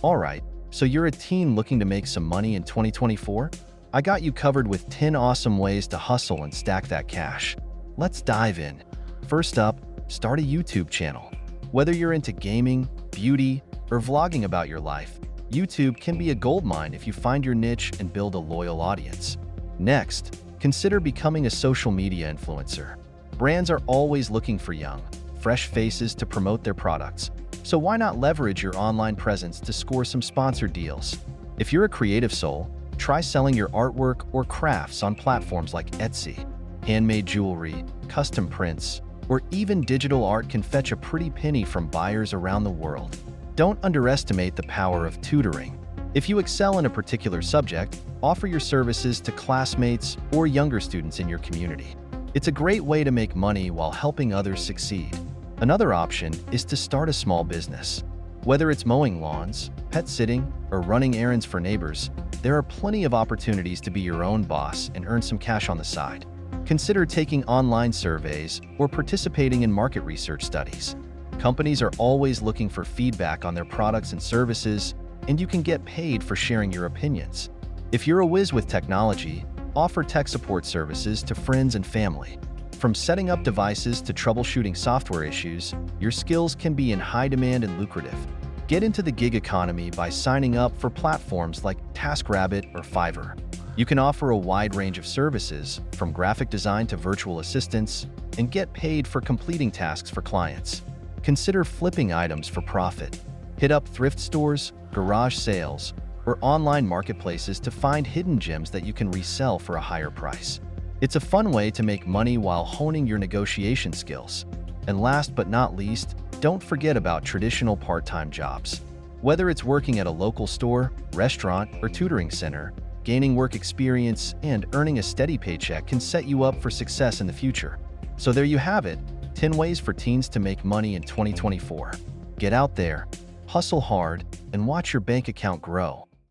Alright, so you're a teen looking to make some money in 2024? I got you covered with 10 awesome ways to hustle and stack that cash. Let's dive in. First up, start a YouTube channel. Whether you're into gaming, beauty, or vlogging about your life, YouTube can be a goldmine if you find your niche and build a loyal audience. Next, consider becoming a social media influencer. Brands are always looking for young, fresh faces to promote their products, so why not leverage your online presence to score some sponsored deals? If you're a creative soul, try selling your artwork or crafts on platforms like Etsy. Handmade jewelry, custom prints, or even digital art can fetch a pretty penny from buyers around the world. Don't underestimate the power of tutoring. If you excel in a particular subject, offer your services to classmates or younger students in your community. It's a great way to make money while helping others succeed. Another option is to start a small business. Whether it's mowing lawns, pet sitting, or running errands for neighbors, there are plenty of opportunities to be your own boss and earn some cash on the side. Consider taking online surveys or participating in market research studies. Companies are always looking for feedback on their products and services, and you can get paid for sharing your opinions. If you're a whiz with technology, offer tech support services to friends and family. From setting up devices to troubleshooting software issues, your skills can be in high demand and lucrative. Get into the gig economy by signing up for platforms like TaskRabbit or Fiverr. You can offer a wide range of services, from graphic design to virtual assistants, and get paid for completing tasks for clients. Consider flipping items for profit. Hit up thrift stores, garage sales, or online marketplaces to find hidden gems that you can resell for a higher price. It's a fun way to make money while honing your negotiation skills. And last but not least, don't forget about traditional part-time jobs. Whether it's working at a local store, restaurant, or tutoring center, gaining work experience and earning a steady paycheck can set you up for success in the future. So there you have it, 10 ways for teens to make money in 2024. Get out there, hustle hard, and watch your bank account grow.